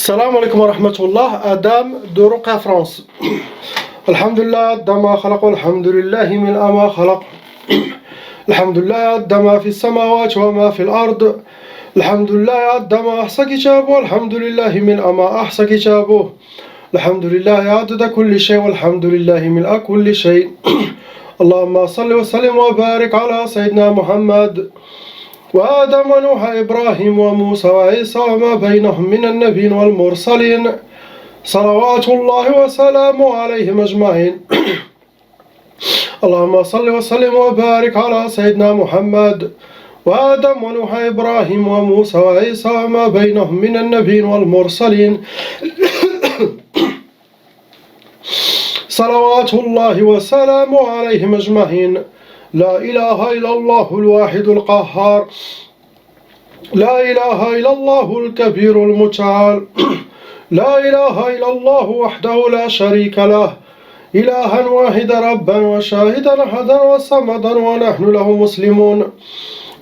السلام عليكم ورحمة الله. آدم de Ruqya France. الحمد لله عد ما خلق والحمد لله من ما خلق. الحمد لله عد ما في السماوات وما في الأرض. الحمد لله عد ما أحصى كتابه والحمد لله من ما أحصى كتابه. الحمد لله عدد كل شيء والحمد لله من كل شيء. اللهم صل وسلم وبارك على سيدنا محمد وآدم ونوح إبراهيم وموسى وعيسى وما بينهم من النبيين والمرسلين صلوات الله وسلامه عليهم أجمعين. اللهم صل وسلم وبارك على سيدنا محمد وآدم ونوح إبراهيم وموسى وعيسى وما بينهم من النبيين والمرسلين صلوات الله وسلامه عليهم أجمعين. لا إله إلا الله الواحد القهار. لا إله إلا الله الكبير المتعال. لا إله إلا الله وحده لا شريك له إلها واحدا ربا وشاهدا أحدا وصمدا ونحن له مسلمون.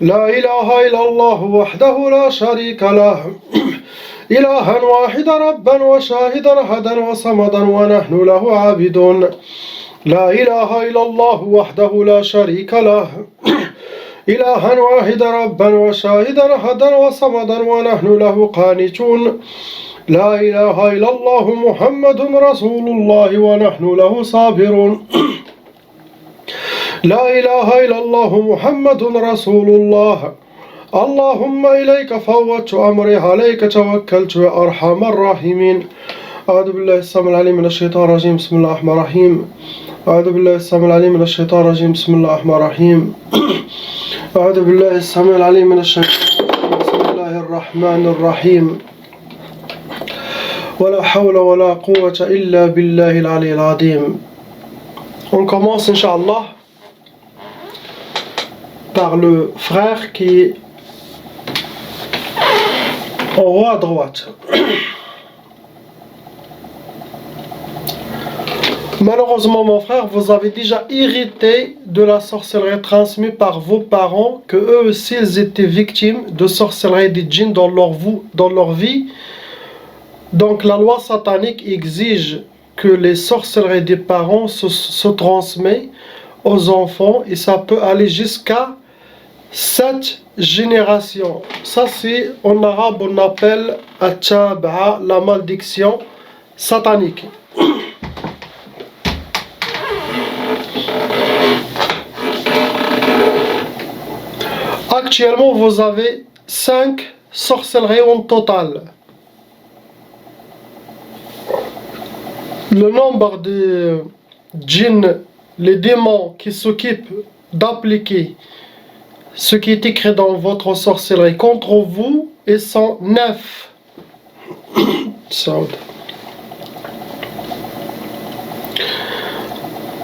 لا إله إلا الله وحده لا شريك له إلها واحدا ربا وشاهدا أحدا وصمدا ونحن له عابدون. لا إله إلا الله وحده لا شريك له إلها واحدا ربا وشاهدا أحدا وصمدا ونحن له قانتون. لا إله إلا الله محمد رسول الله ونحن له صابرون. لا إله إلا الله محمد رسول الله. اللهم إليك فوضت أمري عليك توكلت يا أرحم الراحمين. أعوذ بالله السميع العليم من الشيطان الرجيم بسم الله الرحمن الرحيم. أعوذ بالله السميع العليم من الشيطان الرجيم بسم الله الرحمن الرحيم. أعوذ بالله السميع العليم من الشيطان بسم الله الرحمن الرحيم. ولا حول ولا قوة إلا بالله العلي العظيم. On commence Inch'Allah par le frère qui est en haut à droite. Malheureusement, mon frère, vous avez déjà hérité de la sorcellerie transmise par vos parents, que eux aussi ils étaient victimes de sorcellerie des djinns dans leur vie. Donc la loi satanique exige que les sorcelleries des parents se transmettent aux enfants et ça peut aller jusqu'à 7 générations. Ça c'est en arabe on appelle at-tab'a, la malédiction satanique. Actuellement, vous avez 5 sorcelleries en total. Le nombre de djinns, les démons qui s'occupent d'appliquer ce qui est écrit dans votre sorcellerie contre vous, ils sont 9.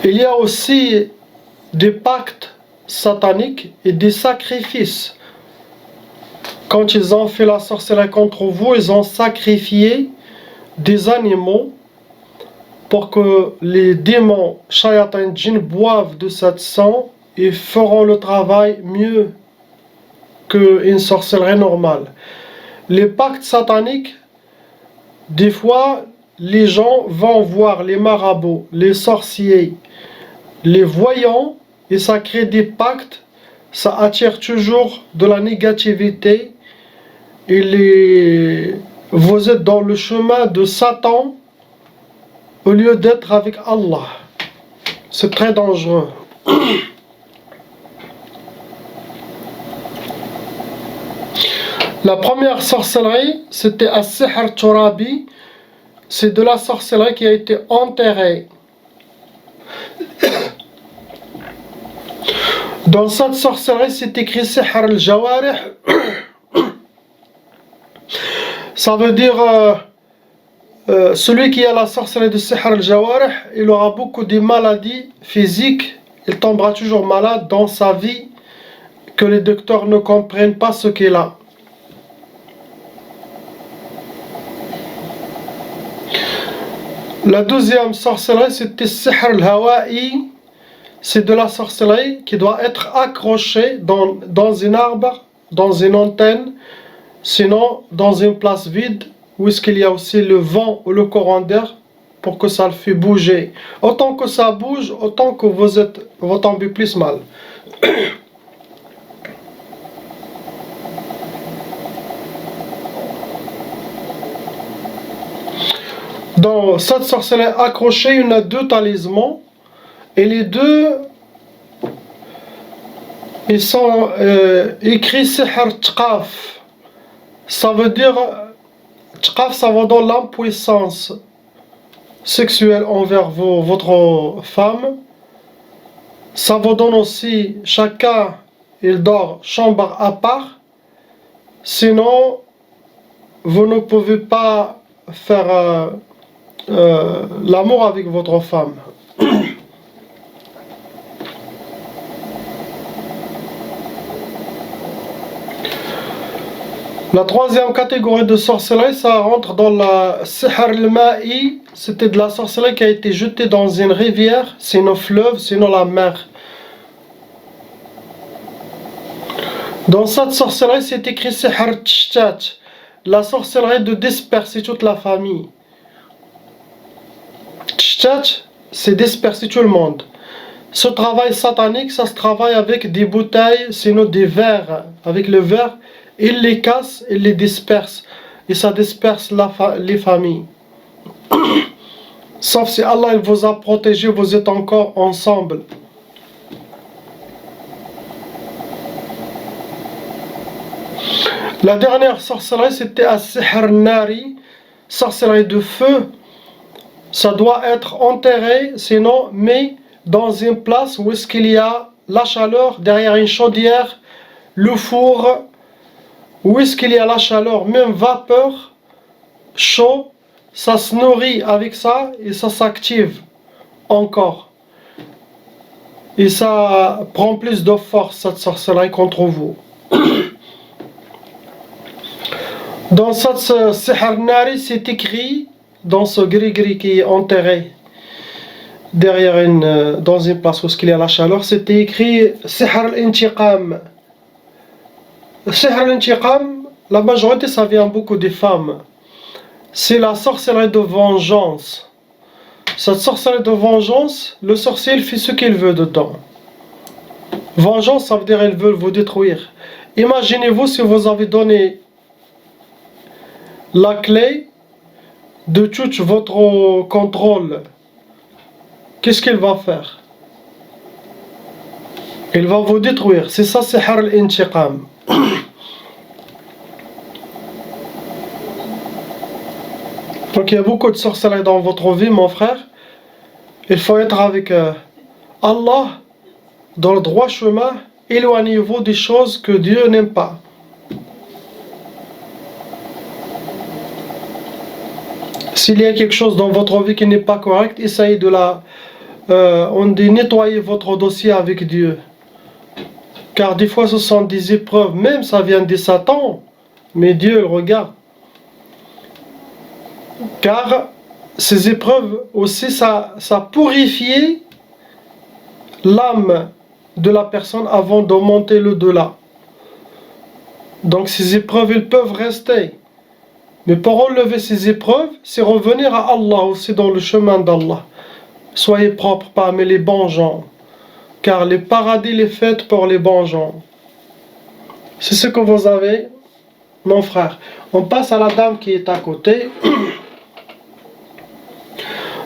Il y a aussi des pactes sataniques et des sacrifices. Quand ils ont fait la sorcellerie contre vous, ils ont sacrifié des animaux pour que les démons, shayatin, djinn boivent de cette sang et feront le travail mieux qu'une sorcellerie normale. Les pactes sataniques, des fois, les gens vont voir les marabouts, les sorciers, les voyants, et ça crée des pactes, ça attire toujours de la négativité, et vous êtes dans le chemin de Satan au lieu d'être avec Allah. C'est très dangereux. La première sorcellerie, c'était As-Sihr Turabi. C'est de la sorcellerie qui a été enterrée. Dans cette sorcellerie, c'est écrit Sihr al-Jawarih. Ça veut dire celui qui a la sorcellerie de Sihr al-Jawarih, il aura beaucoup de maladies physiques. Il tombera toujours malade dans sa vie, que les docteurs ne comprennent pas ce qu'il a. La deuxième sorcellerie, c'était Sihr al-Hawa'i. C'est de la sorcellerie qui doit être accrochée dans un arbre, dans une antenne, sinon dans une place vide où est-ce qu'il y a aussi le vent ou le courant d'air pour que ça le fait bouger. Autant que ça bouge, autant que vous tombez plus mal. Dans cette sorcellerie accrochée, il y en a 2 talismans. Et les 2, ils sont écrits Sihr Tqaf. Ça veut dire, Tqaf, ça veut dire l'impuissance sexuelle envers votre femme. Ça vous donne aussi, chacun, il dort chambre à part. Sinon, vous ne pouvez pas faire l'amour avec votre femme. La 3e catégorie de sorcellerie, ça rentre dans la Sihr al-Ma'i. C'était de la sorcellerie qui a été jetée dans une rivière, sinon fleuve, sinon la mer. Dans cette sorcellerie, c'est écrit Sihr Tshtat, la sorcellerie de disperser toute la famille. Tshtat, c'est disperser tout le monde. Ce travail satanique, ça se travaille avec des bouteilles, sinon des verres. Avec le verre, il les casse, il les disperse. Et ça disperse les familles. Sauf si Allah il vous a protégé, vous êtes encore ensemble. La dernière sorcellerie, c'était As-Sihr Nari, sorcellerie de feu. Ça doit être enterré, sinon, mais dans une place où est-ce qu'il y a la chaleur, derrière une chaudière, le four, où est-ce qu'il y a la chaleur, même vapeur, chaud, ça se nourrit avec ça et ça s'active encore. Et ça prend plus de force, cette sorcellerie contre vous. Dans cette Sihr Nari, c'est écrit, dans ce gris-gris qui est enterré derrière dans une place où il y a la chaleur, c'était écrit Sihr al-Intiqam. Sihr al-Intiqam, la majorité ça vient beaucoup des femmes. C'est la sorcellerie de vengeance. Cette sorcellerie de vengeance, le sorcier il fait ce qu'il veut dedans. Vengeance, ça veut dire qu'ils veulent vous détruire. Imaginez-vous si vous avez donné la clé de tout votre contrôle. Qu'est-ce qu'il va faire? Il va vous détruire. C'est ça, Sihr al-Intiqam. Donc il y a beaucoup de sorcellerie dans votre vie, mon frère. Il faut être avec Allah dans le droit chemin. Éloignez-vous des choses que Dieu n'aime pas. S'il y a quelque chose dans votre vie qui n'est pas correct, essayez de nettoyer votre dossier avec Dieu. Car des fois ce sont des épreuves, même ça vient de Satan, mais Dieu regarde. Car ces épreuves aussi, ça purifie l'âme de la personne avant de monter le delà. Donc ces épreuves, elles peuvent rester. Mais pour enlever ces épreuves, c'est revenir à Allah aussi dans le chemin d'Allah. Soyez propres parmi les bons gens. Car le paradis est fait pour les bons gens. C'est ce que vous avez, mon frère. On passe à la dame qui est à côté.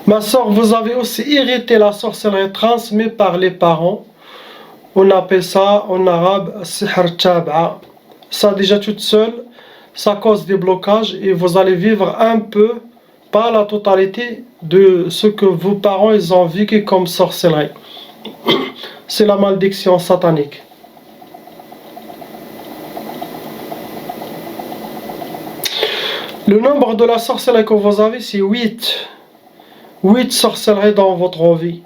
Ma soeur, vous avez aussi hérité la sorcellerie transmise par les parents. On appelle ça en arabe Sihr Tab'a. Ça déjà toute seule, ça cause des blocages et vous allez vivre un peu, pas la totalité de ce que vos parents ils ont vécu comme sorcellerie. C'est la malédiction satanique. Le nombre de la sorcellerie que vous avez, c'est 8. 8 sorcelleries dans votre vie.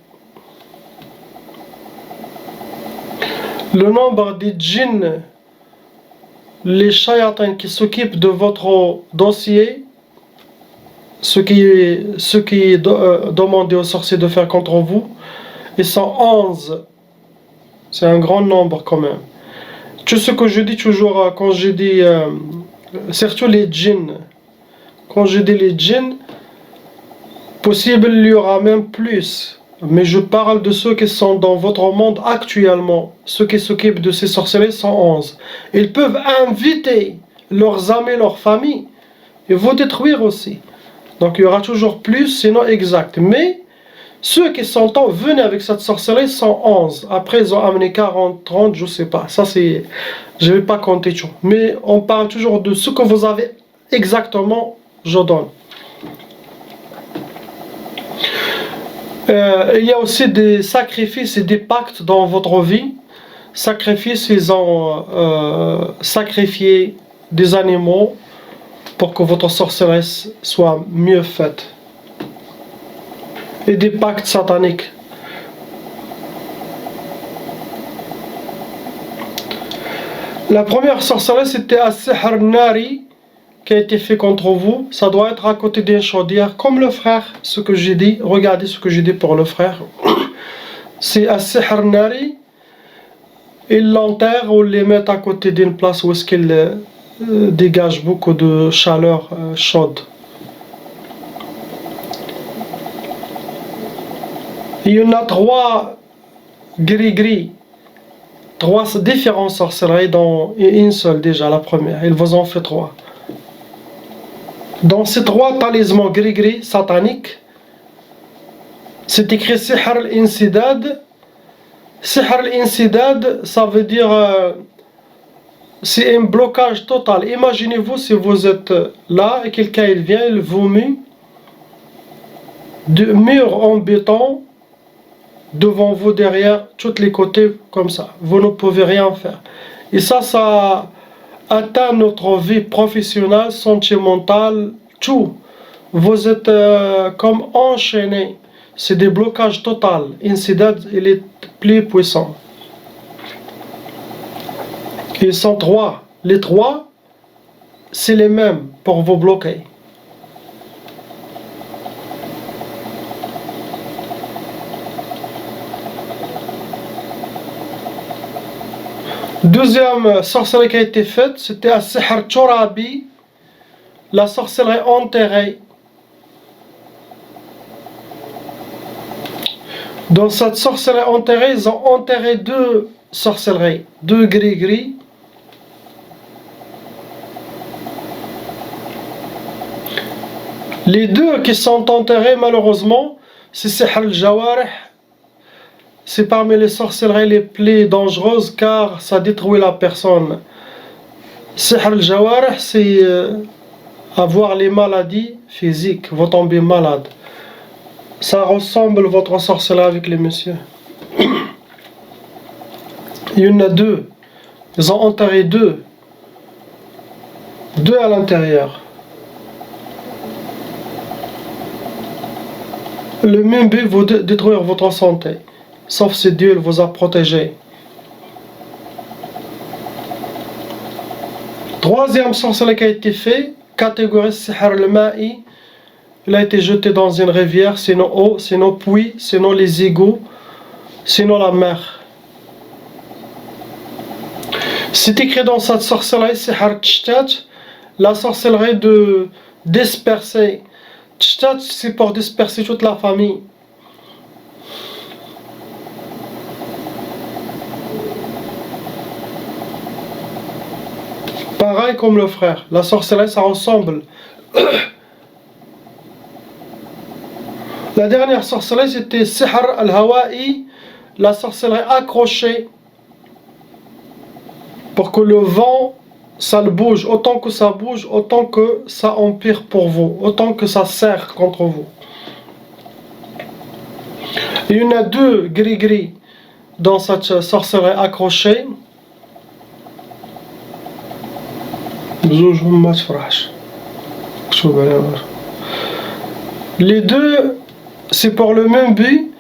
Le nombre des djinns, les shayatins qui s'occupent de votre dossier, ce qui est demandé aux sorciers de faire contre vous, ils sont 11. C'est un grand nombre quand même. Tout ce que je dis toujours quand je dis, surtout les djinns, quand je dis les djinns, possible il y aura même plus. Mais je parle de ceux qui sont dans votre monde actuellement. Ceux qui s'occupent de ces sorcelleries sont 11. Ils peuvent inviter leurs amis, leurs familles, et vous détruire aussi. Donc il y aura toujours plus, sinon exact. Mais ceux qui sont venus avec cette sorcellerie sont 11. Après ils ont amené 40, 30, je sais pas. Ça c'est... Je vais pas compter tout. Mais on parle toujours de ce que vous avez exactement, je donne. Il y a aussi des sacrifices et des pactes dans votre vie. Sacrifices, ils ont sacrifié des animaux pour que votre sorcellerie soit mieux faite. Et des pactes sataniques. La première sorcellerie, c'était As-Sihr Nari, qui a été fait contre vous. Ça doit être à côté d'une chaudière, comme le frère, ce que j'ai dit. Regardez ce que j'ai dit pour le frère. C'est As-Sihr Nari. Ils l'enterrent ou les mettent à côté d'une place où est-ce qu'il dégage beaucoup de chaleur chaude. Il y en a 3 gris-gris. 3 différentes sorcelleries dans une seule déjà, la première. Ils vous en fait 3. Dans ces 3 talismans gris-gris sataniques, c'est écrit Sihr al-Insidad. Sihr al-Insidad, ça veut dire c'est un blocage total. Imaginez-vous si vous êtes là et quelqu'un il vient, il vous met de murs en béton devant vous, derrière, tous les côtés comme ça. Vous ne pouvez rien faire. Et ça atteint notre vie professionnelle, sentimentale, tout. Vous êtes comme enchaîné. C'est des blocages totaux. Incident, il est plus puissant. Ils sont 3. Les 3, c'est les mêmes pour vous bloquer. Deuxième sorcellerie qui a été faite, c'était à Sihr Turabi, la sorcellerie enterrée. Dans cette sorcellerie enterrée, ils ont enterré 2 sorcelleries, 2 gris-gris. Les 2 qui sont enterrés, malheureusement, c'est Sihr al-Jawarih. C'est parmi les sorcelleries les plus dangereuses car ça détruit la personne. Sihr al-Jawarih, c'est avoir les maladies physiques, vous tombez malade. Ça ressemble votre sorcellerie avec les messieurs. Il y en a 2. Ils ont enterré 2. 2 à l'intérieur. Le même but vous détruire votre santé. Sauf si Dieu vous a protégé. Troisième sorcellerie qui a été fait, catégorie Sihr al-Ma'i. Il a été jeté dans une rivière, sinon eau, sinon puits, sinon les égouts, sinon la mer. C'est écrit dans cette sorcellerie Sihr Tshtat, la sorcellerie de disperser. Tshtat, c'est pour disperser toute la famille. Pareil comme le frère, la sorcellerie ça ressemble. La dernière sorcellerie c'était Sihr al-Hawa'i, la sorcellerie accrochée pour que le vent ça le bouge, autant que ça bouge, autant que ça empire pour vous, autant que ça serre contre vous. Il y en a 2 gris-gris dans cette sorcellerie accrochée. Les 2, c'est pour le même but.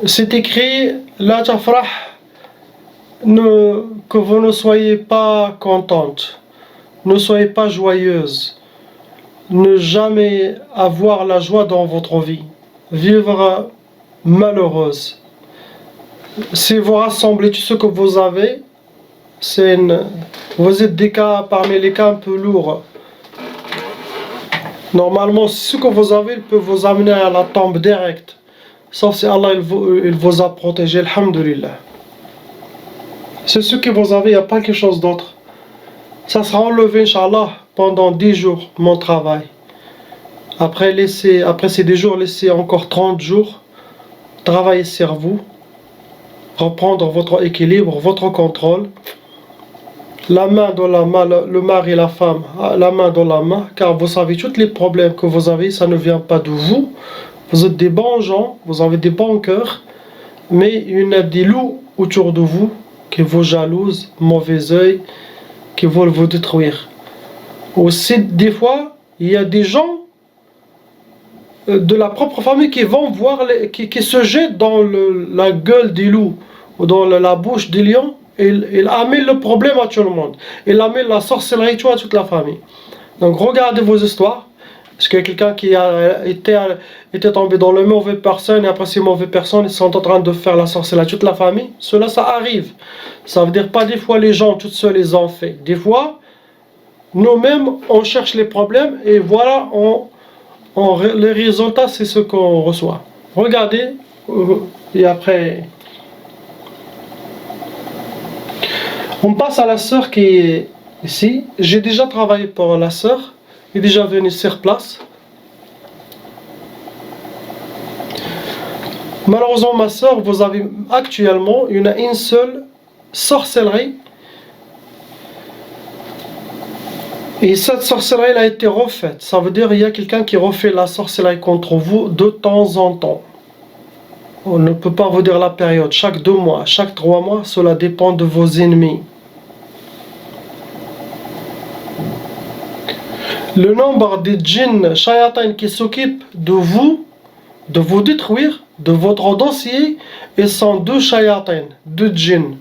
C'est écrit La tafrah, que vous ne soyez pas contente, ne soyez pas joyeuse, ne jamais avoir la joie dans votre vie, vivre malheureuse. Si vous rassemblez tout ce que vous avez, vous êtes des cas parmi les cas un peu lourds. Normalement, ce que vous avez, il peut vous amener à la tombe directe. Sauf si Allah il vous a protégé, alhamdulillah. C'est ce que vous avez, il n'y a pas quelque chose d'autre. Ça sera enlevé, Inch'Allah, pendant 10 jours, mon travail. Après ces 10 jours, laissez encore 30 jours. Travailler sur vous. Reprendre votre équilibre, votre contrôle. La main dans la main, le mari et la femme, la main dans la main. Car vous savez, tous les problèmes que vous avez, ça ne vient pas de vous. Vous êtes des bons gens, vous avez des bons cœurs. Mais il y a des loups autour de vous qui vous jalousent, mauvais œil, qui veulent vous détruire. Aussi, des fois, il y a des gens de la propre famille qui vont voir, qui se jettent dans la gueule des loups ou dans la bouche des lions. Il amène le problème à tout le monde. Il amène la sorcellerie à toute la famille. Donc regardez vos histoires. Est-ce qu'il y a quelqu'un qui a été tombé dans le mauvais personne et après ces mauvaises personnes ils sont en train de faire la sorcellerie à toute la famille? Cela, ça arrive. Ça veut dire pas des fois les gens toutes seuls les ont fait. Des fois, nous-mêmes, on cherche les problèmes et voilà, les résultats, c'est ce qu'on reçoit. Regardez, et après, on passe à la sœur qui est ici. J'ai déjà travaillé pour la sœur. Elle est déjà venue sur place. Malheureusement, ma sœur, vous avez actuellement une seule sorcellerie. Et cette sorcellerie elle a été refaite. Ça veut dire qu'il y a quelqu'un qui refait la sorcellerie contre vous de temps en temps. On ne peut pas vous dire la période. Chaque 2 mois, chaque 3 mois, cela dépend de vos ennemis. Le nombre de djinns, shayatins qui s'occupent de vous détruire, de votre dossier, ils sont 2 shayatins, 2 djinns.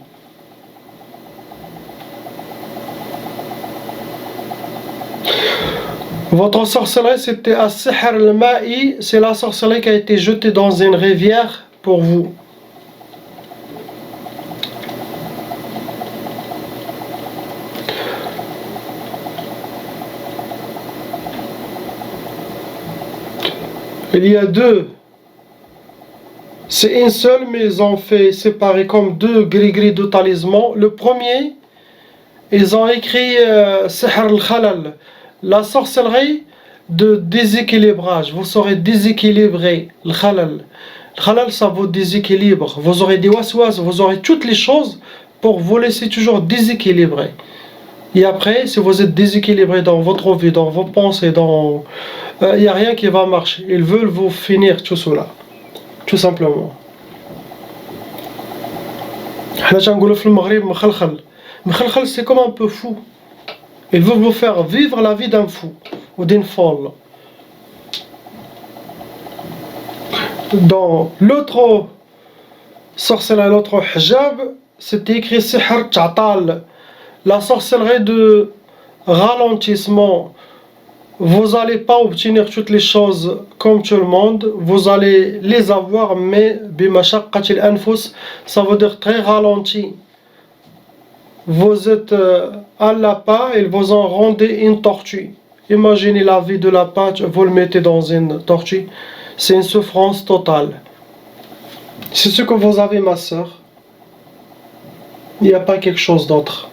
Votre sorcellerie, c'était as-sihr al-ma'i, c'est la sorcellerie qui a été jetée dans une rivière pour vous. Il y a 2. C'est une seule, mais ils ont fait séparer comme 2 gris-gris de talismans. Le premier, ils ont écrit sihr al-khalal, la sorcellerie de déséquilibrage. Vous serez déséquilibré. Le khalal. Le khalal, ça vous déséquilibre. Vous aurez des waswas, vous aurez toutes les choses pour vous laisser toujours déséquilibré. Et après, si vous êtes déséquilibré dans votre vie, dans vos pensées, il n'y a rien qui va marcher. Ils veulent vous finir tout cela. Tout simplement. C'est comme un peu fou. Ils veulent vous faire vivre la vie d'un fou ou d'une folle. Dans l'autre sorcellerie, l'autre hijab, c'était écrit sihr ta'tal, la sorcellerie de ralentissement. Vous n'allez pas obtenir toutes les choses comme tout le monde, vous allez les avoir, mais bimashaqqatil anfus, ça veut dire très ralenti. Vous êtes à l'appât, ils vous ont rendu une tortue. Imaginez la vie de l'appât, vous le mettez dans une tortue, c'est une souffrance totale. C'est ce que vous avez, ma soeur. Il n'y a pas quelque chose d'autre.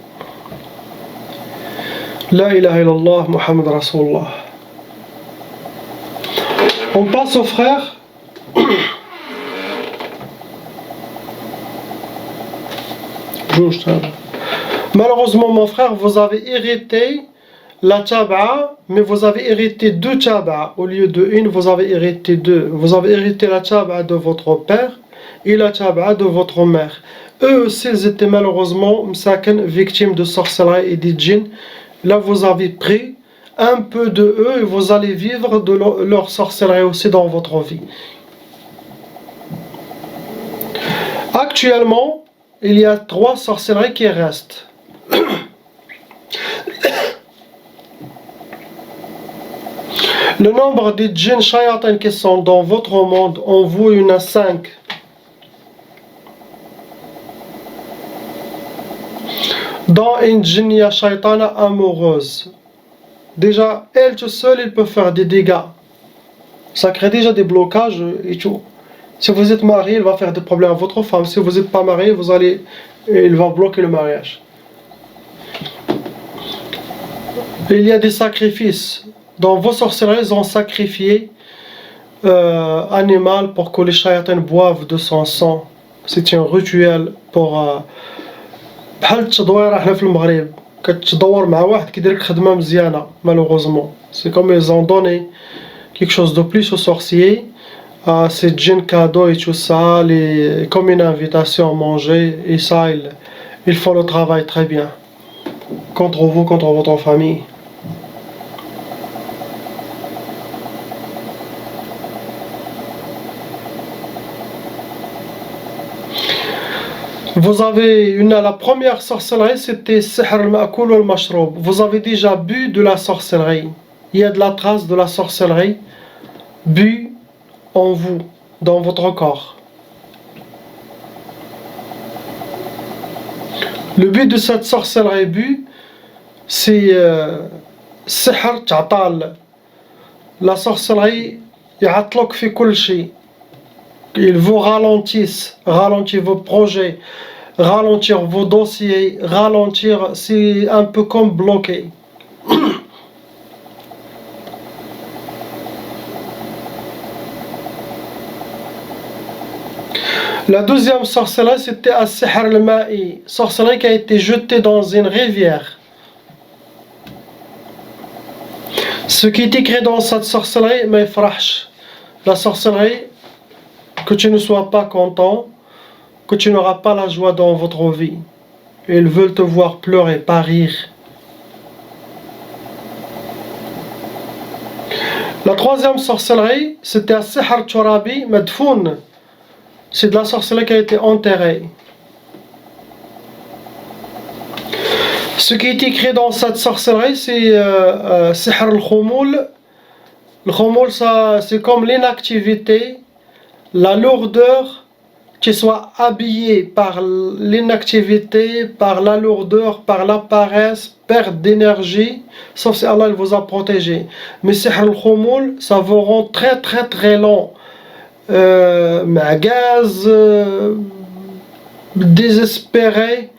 La ilaha illallah, Muhammad Rasulullah. On passe au frère. Malheureusement, mon frère, vous avez hérité la taba'a, mais vous avez hérité 2 taba'a. Au lieu de une, vous avez hérité 2. Vous avez hérité la taba'a de votre père et la taba'a de votre mère. Eux aussi, ils étaient malheureusement victimes de sorcellerie et de djinns. Là, vous avez pris un peu de eux et vous allez vivre de leur sorcellerie aussi dans votre vie. Actuellement, il y a 3 sorcelleries qui restent. Le nombre de djinns shayatins qui sont dans votre monde, en vous, il y en a 5. Dans une djinnia shaytana amoureuse. déjà, elle toute seule, elle peut faire des dégâts. Ça crée déjà des blocages et tout. Si vous êtes marié, il va faire des problèmes à votre femme. Si vous n'êtes pas marié, il va bloquer le mariage. Il y a des sacrifices. Dans vos sorcelleries, ils ont sacrifié animal pour que les chayatins boivent de son sang. C'est un rituel pour بحال التدويره حنا في المغرب كتدور مع واحد كيدير لك خدمه مزيانه malheureusement c'est comme ils ont donné quelque chose de plus aux sorciers à ces djinns cadeaux et tout ça comme une invitation à manger et ça ils font le travail très bien contre vous, contre votre famille. Vous avez la première sorcellerie, c'était sihr al-ma'kul wal-mashroub. Vous avez déjà bu de la sorcellerie. Il y a de la trace de la sorcellerie bu en vous, dans votre corps. Le but de cette sorcellerie bu, c'est sihr ta'tal. La sorcellerie, ya'atlok fi kul shay. Ils vous ralentissent, ralentir vos projets, ralentir vos dossiers, ralentir, c'est un peu comme bloqué. La deuxième sorcellerie, c'était as-sihr al-ma'i, sorcellerie qui a été jetée dans une rivière. Ce qui est écrit dans cette sorcellerie, mais frahch, la sorcellerie, que tu ne sois pas content, que tu n'auras pas la joie dans votre vie. Ils veulent te voir pleurer, pas rire. La troisième sorcellerie, c'était as-sihr turabi madfoun. C'est de la sorcellerie qui a été enterrée. Ce qui est écrit dans cette sorcellerie, c'est sihr al-khoumoul. Le khoumoul, c'est comme l'inactivité, la lourdeur, qui soit habillé par l'inactivité, par la lourdeur, par la paresse, perte d'énergie, sauf si Allah vous a protégé. Mais sihr al-khoumoul, ça vous rend très très très lent. Gaz, désespéré,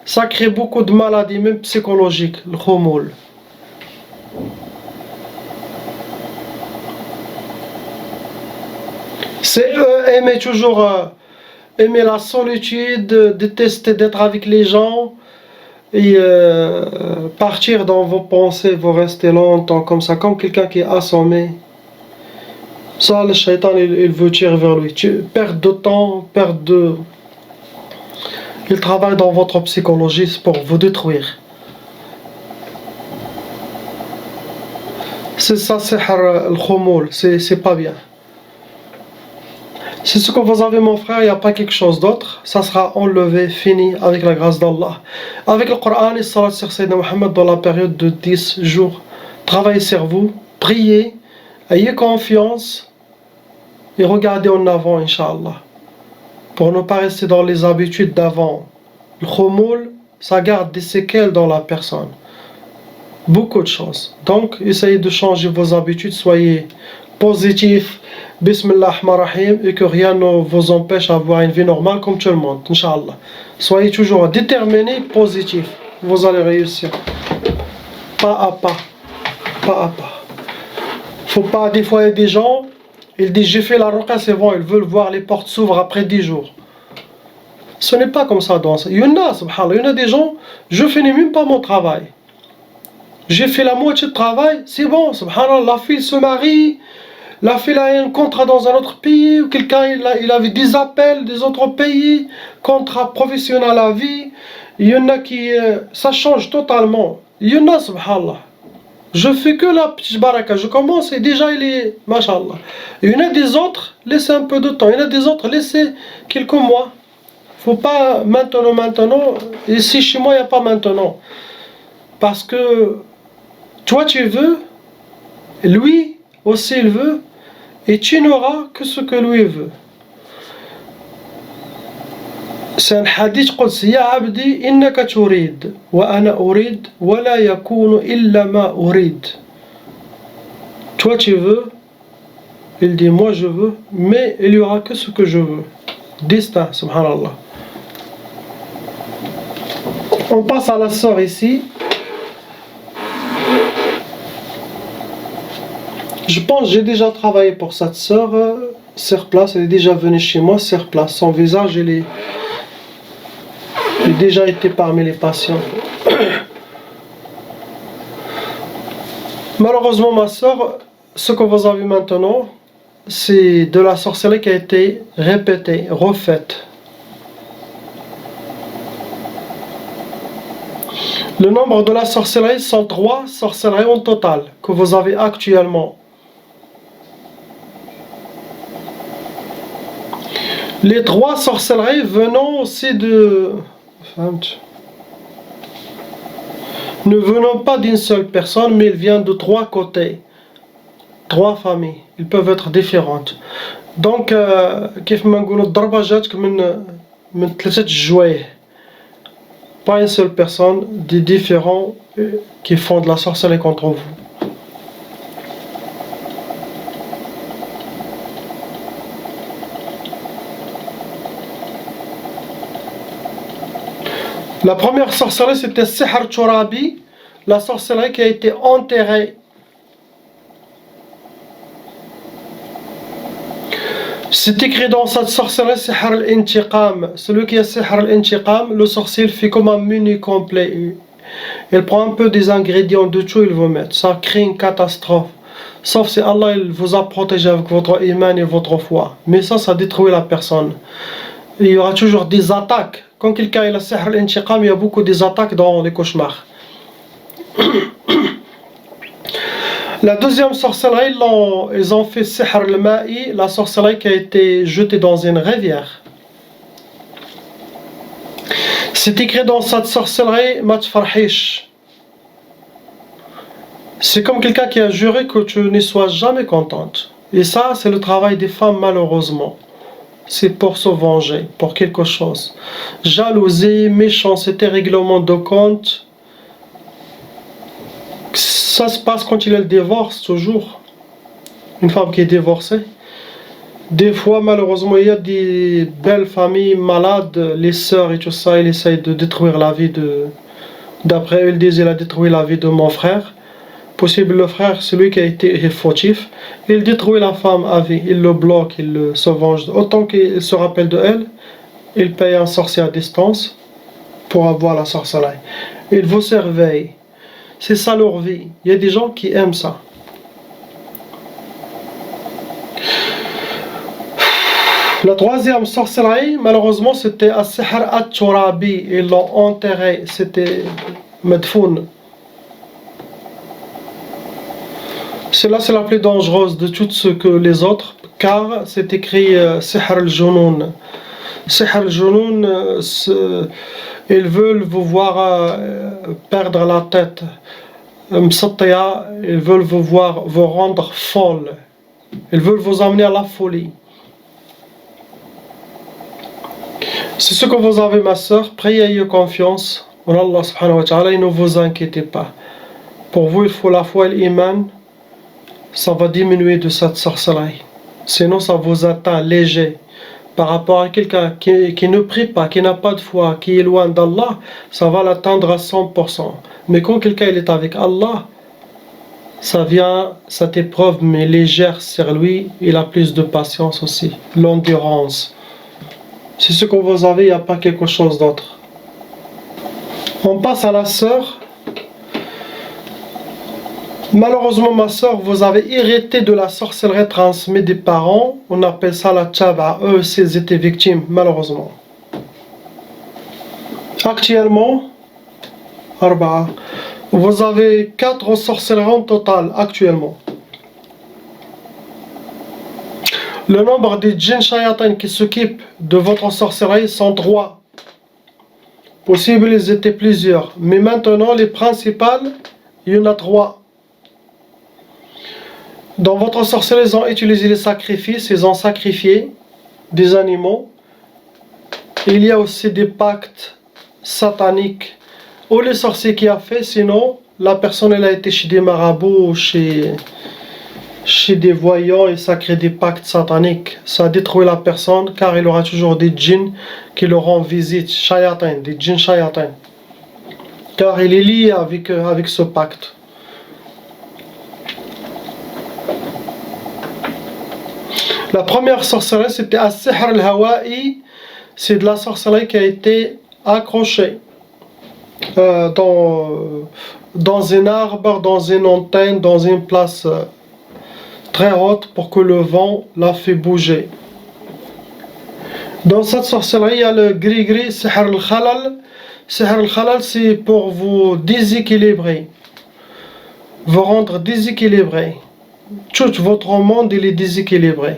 ça crée beaucoup de maladies, même psychologiques, le khoumoul. C'est aimer toujours aimer la solitude, détester d'être avec les gens et partir dans vos pensées, vous restez longtemps comme ça, comme quelqu'un qui est assommé. Ça, le shaitan, il veut tirer vers lui. Perte de temps, il travaille dans votre psychologie pour vous détruire. C'est ça, c'est le khoumoul, c'est pas bien. C'est ce que vous avez, mon frère, il n'y a pas quelque chose d'autre. Ça sera enlevé, fini, avec la grâce d'Allah. Avec le Coran et salat sur Sayyidina Muhammad dans la période de 10 jours. Travaillez sur vous, priez, ayez confiance et regardez en avant, Inch'Allah. Pour ne pas rester dans les habitudes d'avant. Le khoumoul, ça garde des séquelles dans la personne. Beaucoup de choses. Donc, essayez de changer vos habitudes, soyez positifs. Bismillah ar-Rahman ar-Rahim, et que rien ne vous empêche d'avoir une vie normale comme tout le monde, Inch'Allah. Soyez toujours déterminés, positifs. Vous allez réussir. Pas à pas. Pas à pas. Faut pas, des fois, il y a des gens, ils disent j'ai fait la ruqa, c'est bon, ils veulent voir les portes s'ouvrent après 10 jours. Ce n'est pas comme ça dans ça. Il y en a, subhanallah, il y en a des gens, je finis même pas mon travail. J'ai fait la moitié de travail, c'est bon, subhanallah, la fille se marie. La fille a un contrat dans un autre pays, ou quelqu'un il avait des appels des autres pays, contrat professionnel à vie. Il y en a qui, ça change totalement. Il y en a, subhanallah. Je fais que la petite baraka, je commence et déjà il est, mashallah. Il y en a des autres, laissez un peu de temps. Il y en a des autres, laissez quelques mois. Faut pas maintenant. Ici chez moi, il n'y a pas maintenant. Parce que toi tu veux, lui aussi il veut, et tu n'auras que ce que lui veut. C'est un hadith قدسي يا عبدي إنك تريد وأنا أريد ولا يكون إلا ما أريد. Toi tu veux, il dit moi je veux, mais il y aura que ce que je veux. Destin, subhanallah. On passe à la sœur ici. Je pense que j'ai déjà travaillé pour cette sœur sur place, elle est déjà venue chez moi sur place. Son visage, il a déjà été parmi les patients. Malheureusement, ma sœur, ce que vous avez maintenant, c'est de la sorcellerie qui a été répétée, refaite. Le nombre de la sorcellerie sont 3 sorcelleries en total que vous avez actuellement. Les 3 sorcelleries venant aussi de... ne venant pas d'une seule personne, mais ils viennent de 3 côtés. 3 familles. Ils peuvent être différentes. Donc, كيف ما نقولوا الضربة جاتك من 3 جوايه. Pas une seule personne, des différents qui font de la sorcellerie contre vous. La première sorcellerie, c'était Sihr Turabi, la sorcellerie qui a été enterrée. C'est écrit dans cette sorcellerie Sihr al-Intiqam. Celui qui a Sihr al-Intiqam, le sorcier il fait comme un menu complet. Il prend un peu des ingrédients de tout, il vous met. Ça crée une catastrophe. Sauf si Allah il vous a protégé avec votre iman et votre foi. Mais ça détruit la personne. Il y aura toujours des attaques. Quand quelqu'un a Sihr al-Intiqam, il y a beaucoup des attaques dans les cauchemars. La deuxième sorcellerie, ils ont fait Sihr al-Ma'i, la sorcellerie qui a été jetée dans une rivière. C'est écrit dans cette sorcellerie, Matfarhish. C'est comme quelqu'un qui a juré que tu ne sois jamais contente. Et ça, c'est le travail des femmes, malheureusement. C'est pour se venger, pour quelque chose. Jalousie, méchanceté, règlement de compte. Ça se passe quand il y a le divorce, toujours. Une femme qui est divorcée. Des fois, malheureusement, il y a des belles familles malades, les sœurs et tout ça, ils essayent de détruire la vie de... D'après eux, ils disent, il a détruit la vie de mon frère. Possible, le frère, celui qui a été fautif, il détruit la femme à vie, il le bloque, il se venge. Autant qu'il se rappelle de elle, il paye un sorcier à distance pour avoir la sorcellerie. Il vous surveille. C'est ça leur vie. Il y a des gens qui aiment ça. La troisième sorcellerie, malheureusement, c'était As-Sihr At-Turabi. Ils l'ont enterré. C'était Medfoun. Celle-là, c'est la plus dangereuse de toutes ce que les autres, car c'est écrit Sihr al-Junoun. Sihr al-Junoun, ils veulent vous voir perdre la tête. Msatya, ils veulent vous voir vous rendre folle. Ils veulent vous amener à la folie. C'est ce que vous avez, ma soeur. Priez, ayez confiance en Allah subhanahu wa ta'ala et ne vous inquiétez pas. Pour vous, il faut la foi et l'iman. Ça va diminuer de cette sorcellerie. Sinon, ça vous atteint léger. Par rapport à quelqu'un qui ne prie pas, qui n'a pas de foi, qui est loin d'Allah, ça va l'atteindre à 100%. Mais quand quelqu'un est avec Allah, ça vient, cette épreuve, mais légère sur lui, il a plus de patience aussi, l'endurance. C'est ce que vous avez, il n'y a pas quelque chose d'autre. On passe à la sœur. Malheureusement, ma soeur, vous avez hérité de la sorcellerie transmise des parents. On appelle ça la tchaba. Eux aussi, ils étaient victimes, malheureusement. Actuellement, vous avez 4 sorcelleries en total, actuellement. Le nombre des djinns shayatin qui s'occupent de votre sorcellerie sont 3. Possible, ils étaient plusieurs. Mais maintenant, les principales, il y en a 3. Dans votre sorcellerie, ils ont utilisé les sacrifices, ils ont sacrifié des animaux Il y a aussi des pactes sataniques ou les sorciers qui a fait, sinon la personne elle a été chez des marabouts, chez des voyants et ça crée des pactes sataniques. Ça détruit la personne car il aura toujours des djinns qui leur rendent visite, shayatin, des djinns shayatin. Car il est lié avec ce pacte. La première sorcellerie c'était As-Sihr al-Hawa'i, c'est de la sorcellerie qui a été accrochée dans un arbre, dans une antenne, dans une place très haute pour que le vent la fait bouger. Dans cette sorcellerie, il y a le gris-gris, Sihr al-Khalal. Sihr al-Khalal, c'est pour vous déséquilibrer, vous rendre déséquilibré. Tout votre monde il est déséquilibré.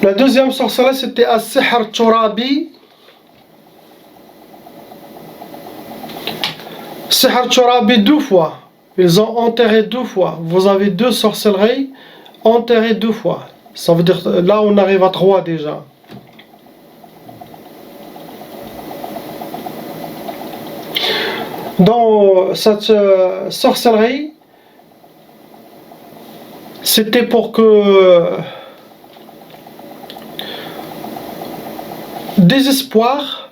La deuxième sorcellerie c'était As-Sihr Turabi. Sihr Turabi 2 fois. Ils ont enterré 2 fois. Vous avez 2 sorcelleries enterrées 2 fois. Ça veut dire là on arrive à 3 déjà. Dans cette sorcellerie, c'était pour que désespoir,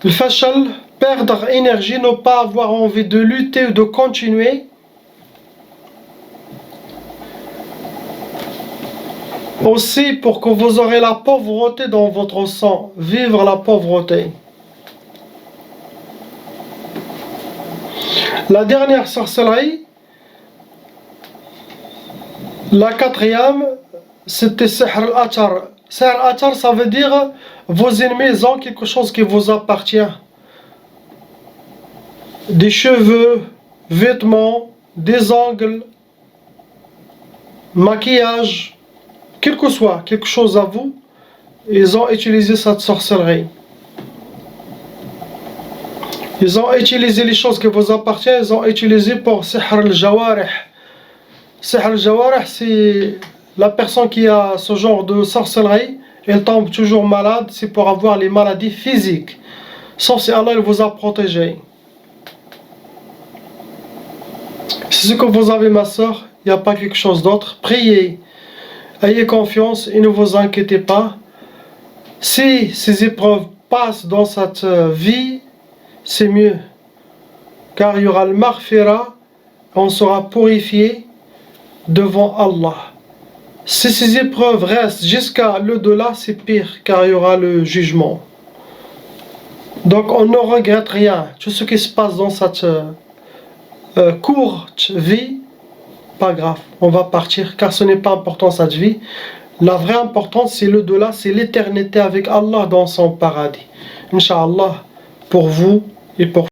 le fachal, perdre énergie, ne pas avoir envie de lutter ou de continuer. Aussi pour que vous aurez la pauvreté dans votre sang, vivre la pauvreté. La dernière sorcellerie, la quatrième, c'était Sihr al-Achar. Sihr al-Achar, ça veut dire vos ennemis ont quelque chose qui vous appartient. Des cheveux, vêtements, des ongles, maquillage, quel que soit quelque chose à vous, ils ont utilisé cette sorcellerie. Ils ont utilisé les choses qui vous appartiennent, ils ont utilisé pour Sihr al-Jawarih. Sihr al-Jawarih, c'est la personne qui a ce genre de sorcellerie, elle tombe toujours malade, c'est pour avoir les maladies physiques. Sauf si Allah il vous a protégé. C'est ce que vous avez ma soeur, il n'y a pas quelque chose d'autre. Priez, ayez confiance et ne vous inquiétez pas. Si ces épreuves passent dans cette vie, c'est mieux. Car il y aura le maghfira, on sera purifié devant Allah. Si ces épreuves restent jusqu'à l'au-delà, c'est pire, car il y aura le jugement. Donc on ne regrette rien. Tout ce qui se passe dans cette courte vie, pas grave, on va partir, car ce n'est pas important cette vie. La vraie importance, c'est l'au-delà, c'est l'éternité avec Allah dans son paradis. Inch'Allah, pour vous et pour